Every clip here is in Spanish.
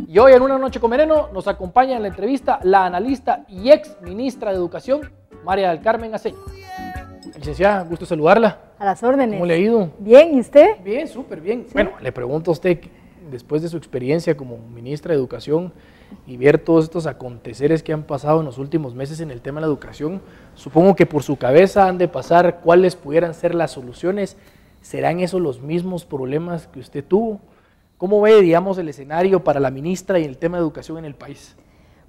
Y hoy en Una Noche con Veneno nos acompaña en la entrevista la analista y ex ministra de Educación, María del Carmen Aceño. Licenciada, gusto saludarla. A las órdenes. ¿Cómo le ha ido? Bien, ¿y usted? Bien, súper bien. ¿Sí? Bueno, le pregunto a usted, después de su experiencia como ministra de Educación y ver todos estos aconteceres que han pasado en los últimos meses en el tema de la educación, supongo que por su cabeza han de pasar cuáles pudieran ser las soluciones. ¿Serán esos los mismos problemas que usted tuvo? ¿Cómo ve, digamos, el escenario para la ministra y el tema de educación en el país?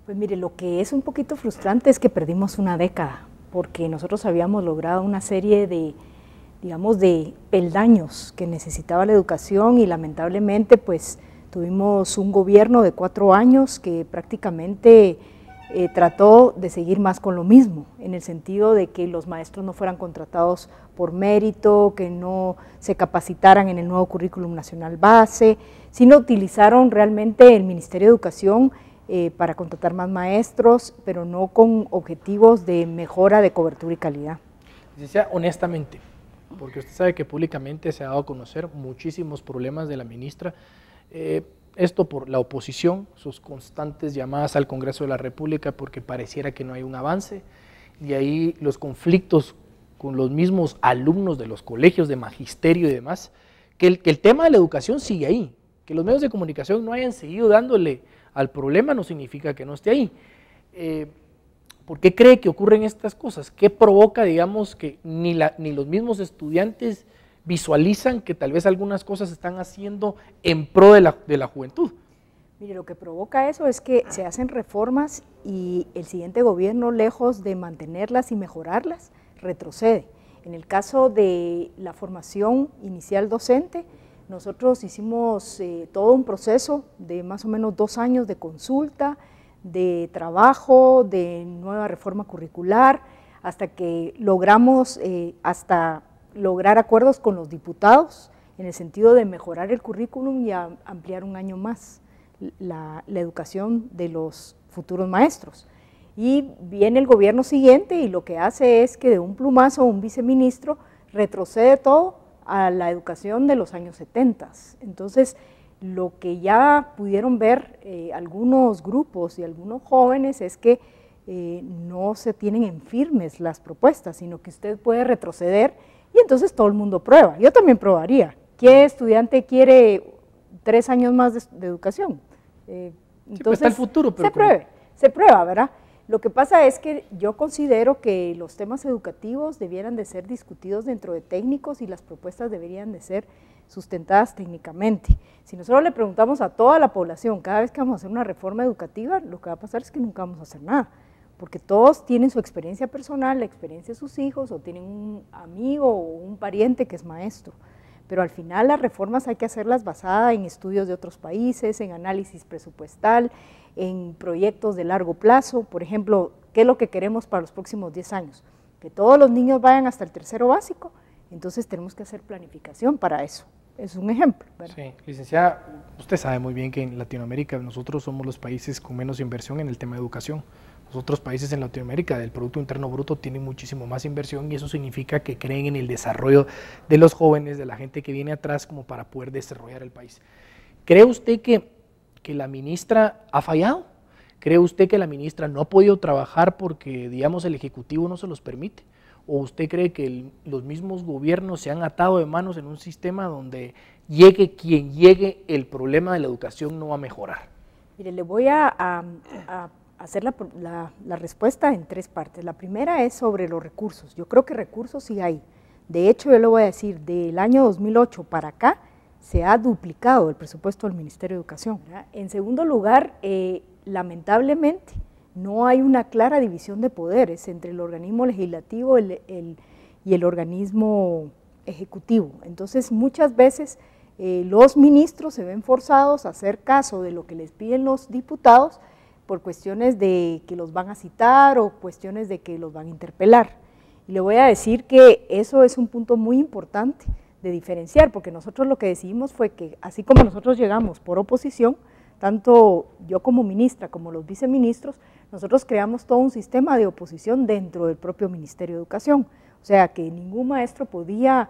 Pues mire, lo que es un poquito frustrante es que perdimos una década, porque nosotros habíamos logrado una serie de, digamos, de peldaños que necesitaba la educación y lamentablemente pues tuvimos un gobierno de 4 años que prácticamente trató de seguir más con lo mismo, en el sentido de que los maestros no fueran contratados por mérito, que no se capacitaran en el nuevo currículum nacional base, sino utilizaron realmente el Ministerio de Educación para contratar más maestros, pero no con objetivos de mejora de cobertura y calidad. Licenciada, honestamente, porque usted sabe que públicamente se ha dado a conocer muchísimos problemas de la ministra, esto por la oposición, sus constantes llamadas al Congreso de la República porque pareciera que no hay un avance, y ahí los conflictos con los mismos alumnos de los colegios de magisterio y demás, que el tema de la educación sigue ahí, que los medios de comunicación no hayan seguido dándole al problema no significa que no esté ahí. ¿Por qué cree que ocurren estas cosas? ¿Qué provoca, digamos, que ni los mismos estudiantes visualizan que tal vez algunas cosas se están haciendo en pro de la juventud? Mire, lo que provoca eso es que se hacen reformas y el siguiente gobierno, lejos de mantenerlas y mejorarlas, retrocede. En el caso de la formación inicial docente, nosotros hicimos todo un proceso de más o menos 2 años de consulta, de trabajo, de nueva reforma curricular, hasta que logramos lograr acuerdos con los diputados en el sentido de mejorar el currículum y ampliar 1 año más la educación de los futuros maestros. Y viene el gobierno siguiente y lo que hace es que de un plumazo un viceministro retrocede todo a la educación de los años 70. Entonces, lo que ya pudieron ver algunos grupos y algunos jóvenes es que no se tienen en firmes las propuestas, sino que usted puede retroceder y entonces todo el mundo prueba. Yo también probaría. ¿Qué estudiante quiere 3 años más de educación? Entonces, sí, pues está el futuro, pero se prueba, ¿verdad? Lo que pasa es que yo considero que los temas educativos debieran de ser discutidos dentro de técnicos y las propuestas deberían de ser sustentadas técnicamente. Si nosotros le preguntamos a toda la población cada vez que vamos a hacer una reforma educativa, lo que va a pasar es que nunca vamos a hacer nada, porque todos tienen su experiencia personal, la experiencia de sus hijos, o tienen un amigo o un pariente que es maestro. Pero al final las reformas hay que hacerlas basadas en estudios de otros países, en análisis presupuestal, en proyectos de largo plazo. Por ejemplo, ¿qué es lo que queremos para los próximos 10 años? Que todos los niños vayan hasta el 3º básico, entonces tenemos que hacer planificación para eso. Es un ejemplo, ¿verdad? Sí, licenciada, usted sabe muy bien que en Latinoamérica nosotros somos los países con menos inversión en el tema de educación. Los otros países en Latinoamérica del Producto Interno Bruto tienen muchísimo más inversión y eso significa que creen en el desarrollo de los jóvenes, de la gente que viene atrás como para poder desarrollar el país. ¿Cree usted que la ministra ha fallado? ¿Cree usted que la ministra no ha podido trabajar porque, digamos, el Ejecutivo no se los permite? ¿O usted cree que los mismos gobiernos se han atado de manos en un sistema donde llegue quien llegue, el problema de la educación no va a mejorar? Mire, le voy a hacer la respuesta en 3 partes. La primera es sobre los recursos. Yo creo que recursos sí hay. De hecho, yo le voy a decir, del año 2008 para acá, se ha duplicado el presupuesto del Ministerio de Educación, ¿verdad? En segundo lugar, lamentablemente, no hay una clara división de poderes entre el organismo legislativo y el organismo ejecutivo. Entonces, muchas veces los ministros se ven forzados a hacer caso de lo que les piden los diputados por cuestiones de que los van a citar o cuestiones de que los van a interpelar. Y le voy a decir que eso es un punto muy importante de diferenciar, porque nosotros lo que decidimos fue que, así como nosotros llegamos por oposición, tanto yo como ministra como los viceministros, nosotros creamos todo un sistema de oposición dentro del propio Ministerio de Educación, o sea que ningún maestro podía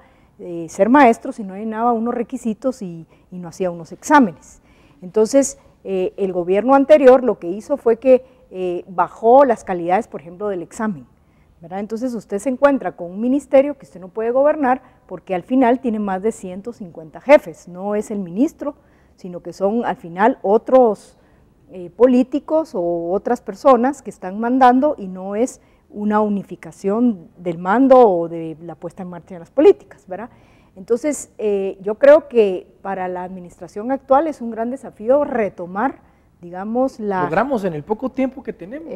ser maestro si no llenaba unos requisitos y no hacía unos exámenes. Entonces, el gobierno anterior lo que hizo fue que bajó las calidades, por ejemplo, del examen, ¿verdad? Entonces usted se encuentra con un ministerio que usted no puede gobernar porque al final tiene más de 150 jefes, no es el ministro, sino que son al final otros políticos o otras personas que están mandando y no es una unificación del mando o de la puesta en marcha de las políticas, ¿verdad? Entonces, yo creo que para la administración actual es un gran desafío retomar, digamos, ¿Logramos en el poco tiempo que tenemos?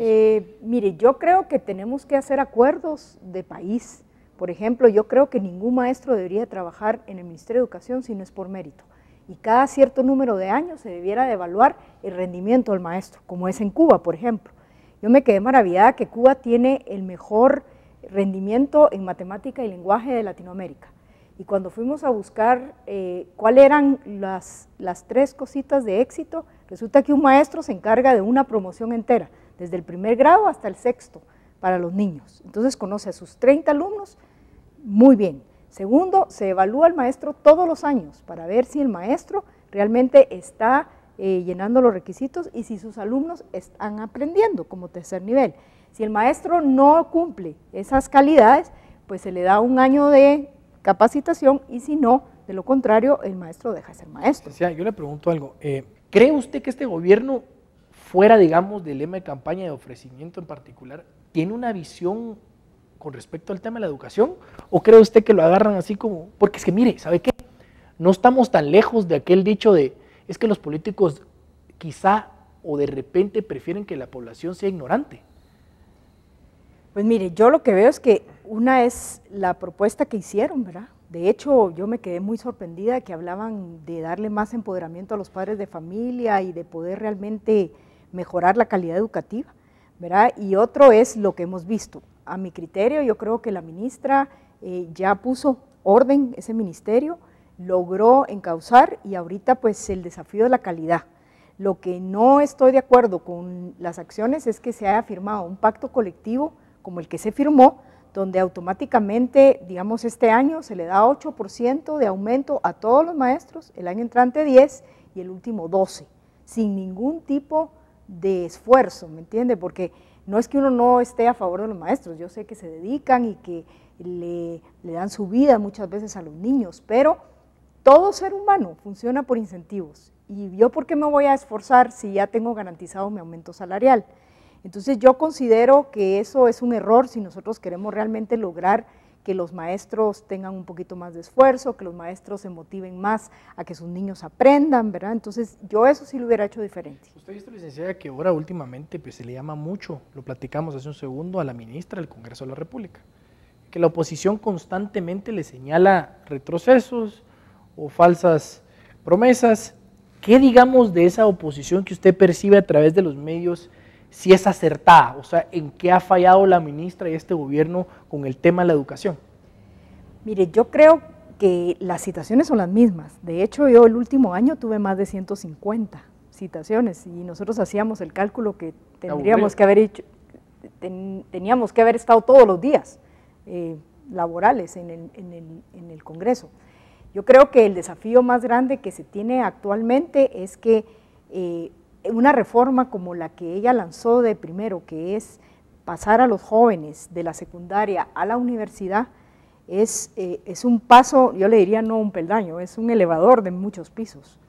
Mire, yo creo que tenemos que hacer acuerdos de país. Por ejemplo, yo creo que ningún maestro debería trabajar en el Ministerio de Educación si no es por mérito. Y cada cierto número de años se debiera de evaluar el rendimiento del maestro, como es en Cuba, por ejemplo. Yo me quedé maravillada que Cuba tiene el mejor rendimiento en matemática y lenguaje de Latinoamérica. Y cuando fuimos a buscar cuáles eran las 3 cositas de éxito, resulta que un maestro se encarga de una promoción entera, desde el primer grado hasta el 6º, para los niños. Entonces conoce a sus 30 alumnos muy bien. Segundo, se evalúa al maestro todos los años para ver si el maestro realmente está llenando los requisitos y si sus alumnos están aprendiendo como tercer nivel. Si el maestro no cumple esas calidades, pues se le da un año de capacitación y si no, de lo contrario, el maestro deja de ser maestro. O sea, yo le pregunto algo, ¿cree usted que este gobierno, fuera, digamos, del lema de campaña de ofrecimiento en particular, tiene una visión con respecto al tema de la educación? ¿O cree usted que lo agarran así como...? Porque es que mire, ¿sabe qué? No estamos tan lejos de aquel dicho de, es que los políticos quizá o de repente prefieren que la población sea ignorante. Pues mire, yo lo que veo es que una es la propuesta que hicieron, ¿verdad? De hecho, yo me quedé muy sorprendida que hablaban de darle más empoderamiento a los padres de familia y de poder realmente mejorar la calidad educativa, ¿verdad? Y otro es lo que hemos visto. A mi criterio, yo creo que la ministra ya puso orden, ese ministerio, logró encauzar y ahorita pues el desafío de la calidad. Lo que no estoy de acuerdo con las acciones es que se haya firmado un pacto colectivo como el que se firmó, donde automáticamente, digamos, este año se le da 8% de aumento a todos los maestros, el año entrante 10 y el último 12, sin ningún tipo de esfuerzo, ¿me entiende? Porque no es que uno no esté a favor de los maestros, yo sé que se dedican y que le dan su vida muchas veces a los niños, pero todo ser humano funciona por incentivos. ¿Y yo por qué me voy a esforzar si ya tengo garantizado mi aumento salarial? Entonces yo considero que eso es un error si nosotros queremos realmente lograr que los maestros tengan un poquito más de esfuerzo, que los maestros se motiven más a que sus niños aprendan, ¿verdad? Entonces yo eso sí lo hubiera hecho diferente. Usted ha visto, licenciada, que ahora últimamente pues, se le llama mucho, lo platicamos hace un segundo, a la ministra del Congreso de la República, que la oposición constantemente le señala retrocesos o falsas promesas. ¿Qué digamos de esa oposición que usted percibe a través de los medios, si es acertada? O sea, ¿en qué ha fallado la ministra y este gobierno con el tema de la educación? Mire, yo creo que las citaciones son las mismas. De hecho, yo el último año tuve más de 150 citaciones y nosotros hacíamos el cálculo que tendríamos que haber hecho, teníamos que haber estado todos los días laborales en el Congreso. Yo creo que el desafío más grande que se tiene actualmente es que una reforma como la que ella lanzó de primero, que es pasar a los jóvenes de la secundaria a la universidad, es un paso, yo le diría no un peldaño, es un elevador de muchos pisos.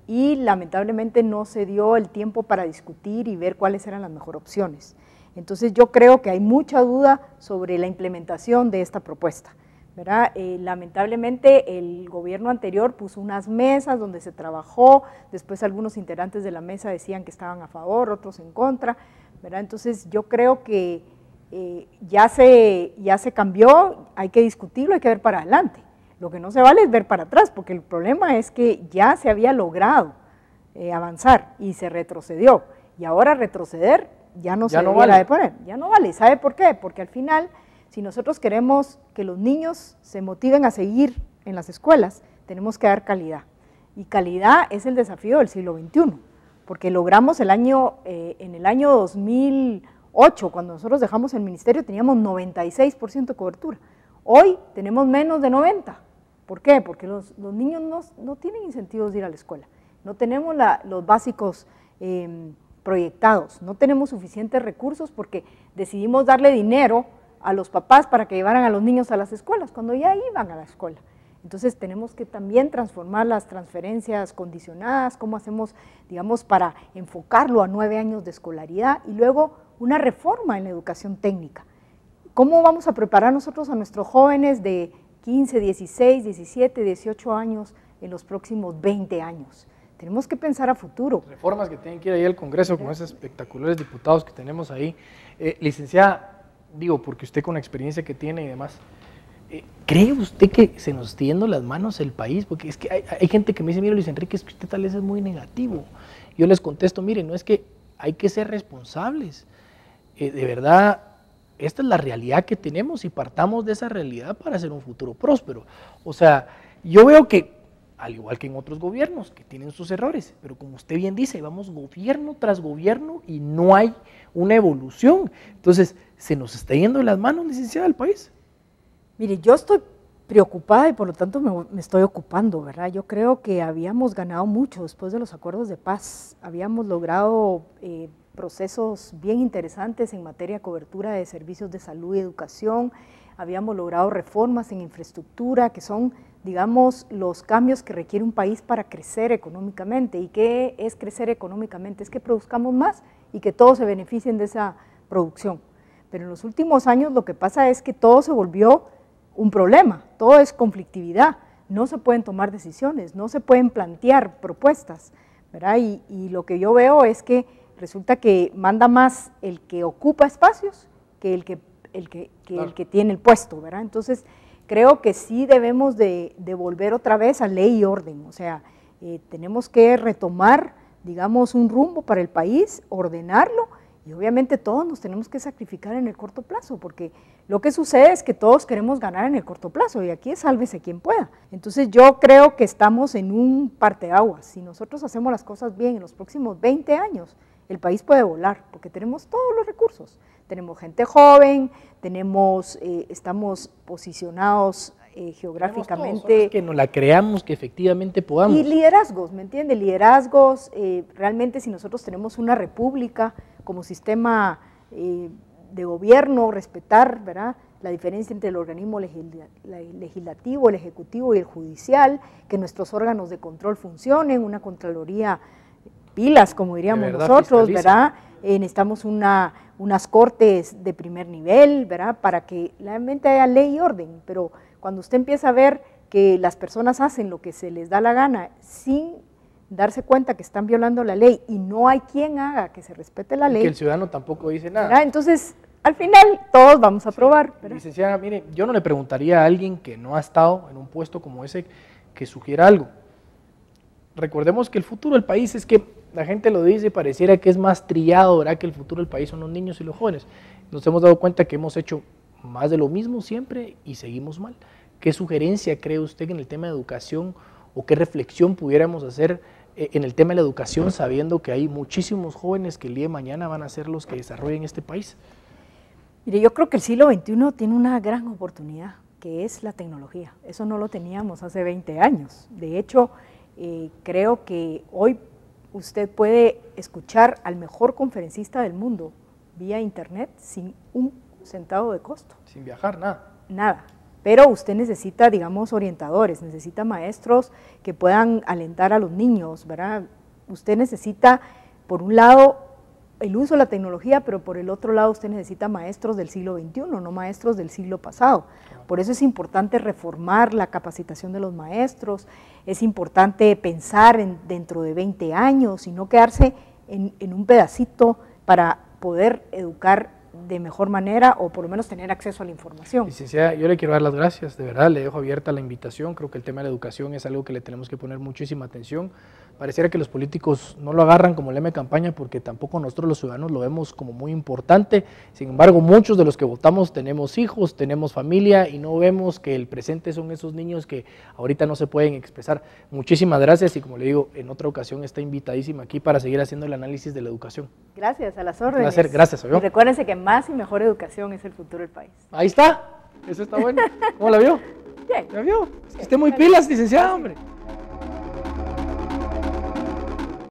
Y lamentablemente no se dio el tiempo para discutir y ver cuáles eran las mejores opciones. Entonces yo creo que hay mucha duda sobre la implementación de esta propuesta, ¿verdad? Lamentablemente el gobierno anterior puso unas mesas donde se trabajó, después algunos integrantes de la mesa decían que estaban a favor, otros en contra, ¿verdad? Entonces yo creo que ya se cambió, hay que discutirlo, hay que ver para adelante. Lo que no se vale es ver para atrás, porque el problema es que ya se había logrado avanzar y se retrocedió, y ahora retroceder ya no se debiera de poner, ya no vale. ¿Sabe por qué? Porque al final, si nosotros queremos que los niños se motiven a seguir en las escuelas, tenemos que dar calidad, y calidad es el desafío del siglo XXI, porque logramos en el año 2008, cuando nosotros dejamos el ministerio, teníamos 96% de cobertura, hoy tenemos menos de 90%. ¿Por qué? Porque los niños no tienen incentivos de ir a la escuela, no tenemos los básicos proyectados. No tenemos suficientes recursos porque decidimos darle dinero a los papás para que llevaran a los niños a las escuelas, cuando ya iban a la escuela. Entonces tenemos que también transformar las transferencias condicionadas, cómo hacemos, digamos, para enfocarlo a 9 años de escolaridad y luego una reforma en la educación técnica. ¿Cómo vamos a preparar nosotros a nuestros jóvenes de 15, 16, 17, 18 años en los próximos 20 años? Tenemos que pensar a futuro. Reformas que tienen que ir ahí al Congreso con esos espectaculares diputados que tenemos ahí. Licenciada, digo, porque usted con la experiencia que tiene y demás, ¿cree usted que se nos está yendo las manos el país? Porque es que hay gente que me dice, mire Luis Enrique, es que usted tal vez es muy negativo. Yo les contesto, mire, no es que hay que ser responsables. De verdad, esta es la realidad que tenemos y partamos de esa realidad para hacer un futuro próspero. O sea, yo veo que, al igual que en otros gobiernos, que tienen sus errores, pero como usted bien dice, vamos gobierno tras gobierno y no hay una evolución. Entonces, ¿se nos está yendo de las manos, licenciada, el país? Mire, yo estoy preocupada y por lo tanto me estoy ocupando, ¿verdad? Yo creo que habíamos ganado mucho después de los acuerdos de paz, habíamos logrado procesos bien interesantes en materia de cobertura de servicios de salud y educación, habíamos logrado reformas en infraestructura que son, digamos, los cambios que requiere un país para crecer económicamente. ¿Y qué es crecer económicamente? Es que produzcamos más y que todos se beneficien de esa producción. Pero en los últimos años lo que pasa es que todo se volvió un problema, todo es conflictividad, no se pueden tomar decisiones, no se pueden plantear propuestas, ¿verdad? Y lo que yo veo es que resulta que manda más el que ocupa espacios que el que tiene el puesto, ¿verdad? Entonces creo que sí debemos de volver otra vez a ley y orden, o sea, tenemos que retomar, digamos, un rumbo para el país, ordenarlo. Y obviamente todos nos tenemos que sacrificar en el corto plazo, porque lo que sucede es que todos queremos ganar en el corto plazo y aquí es sálvese quien pueda. Entonces yo creo que estamos en un parteaguas. Si nosotros hacemos las cosas bien en los próximos 20 años, el país puede volar, porque tenemos todos los recursos. Tenemos gente joven, estamos posicionados geográficamente. Que nos la creamos, que efectivamente podamos. Y liderazgos, ¿me entiende? Liderazgos, realmente si nosotros tenemos una república como sistema de gobierno, respetar, ¿verdad?, la diferencia entre el organismo legislativo, el ejecutivo y el judicial, que nuestros órganos de control funcionen, una contraloría pilas, como diríamos nosotros, ¿verdad? Necesitamos unas cortes de primer nivel, ¿verdad?, para que realmente haya ley y orden, pero cuando usted empieza a ver que las personas hacen lo que se les da la gana sin darse cuenta que están violando la ley y no hay quien haga que se respete la ley. Que el ciudadano tampoco dice nada. ¿Verdad? Entonces, al final, todos vamos a aprobar. ¿Verdad? Licenciada, mire, yo no le preguntaría a alguien que no ha estado en un puesto como ese que sugiera algo. Recordemos que el futuro del país es que la gente lo dice, pareciera que es más trillado, ¿verdad?, que el futuro del país son los niños y los jóvenes. Nos hemos dado cuenta que hemos hecho más de lo mismo siempre y seguimos mal. ¿Qué sugerencia cree usted en el tema de educación o qué reflexión pudiéramos hacer en el tema de la educación, sabiendo que hay muchísimos jóvenes que el día de mañana van a ser los que desarrollen este país? Mire, yo creo que el siglo XXI tiene una gran oportunidad, que es la tecnología. Eso no lo teníamos hace 20 años. De hecho, creo que hoy usted puede escuchar al mejor conferencista del mundo vía internet sin un centavo de costo. Sin viajar, nada. Nada. Pero usted necesita, digamos, orientadores, necesita maestros que puedan alentar a los niños, ¿verdad? Usted necesita, por un lado, el uso de la tecnología, pero por el otro lado usted necesita maestros del siglo XXI, no maestros del siglo pasado. Por eso es importante reformar la capacitación de los maestros, es importante pensar dentro de 20 años y no quedarse en un pedacito para poder educar de mejor manera o por lo menos tener acceso a la información. Licenciada, yo le quiero dar las gracias, de verdad, le dejo abierta la invitación, creo que el tema de la educación es algo que le tenemos que poner muchísima atención. Pareciera que los políticos no lo agarran como lema de campaña porque tampoco nosotros los ciudadanos lo vemos como muy importante. Sin embargo, muchos de los que votamos tenemos hijos, tenemos familia y no vemos que el presente son esos niños que ahorita no se pueden expresar. Muchísimas gracias y como le digo, en otra ocasión está invitadísima aquí para seguir haciendo el análisis de la educación. Gracias, a las órdenes. Placer, gracias. Y recuérdense que más y mejor educación es el futuro del país. Ahí está, eso está bueno. ¿Cómo la vio? Bien. ¿La vio? Es que esté muy pilas, licenciada, hombre.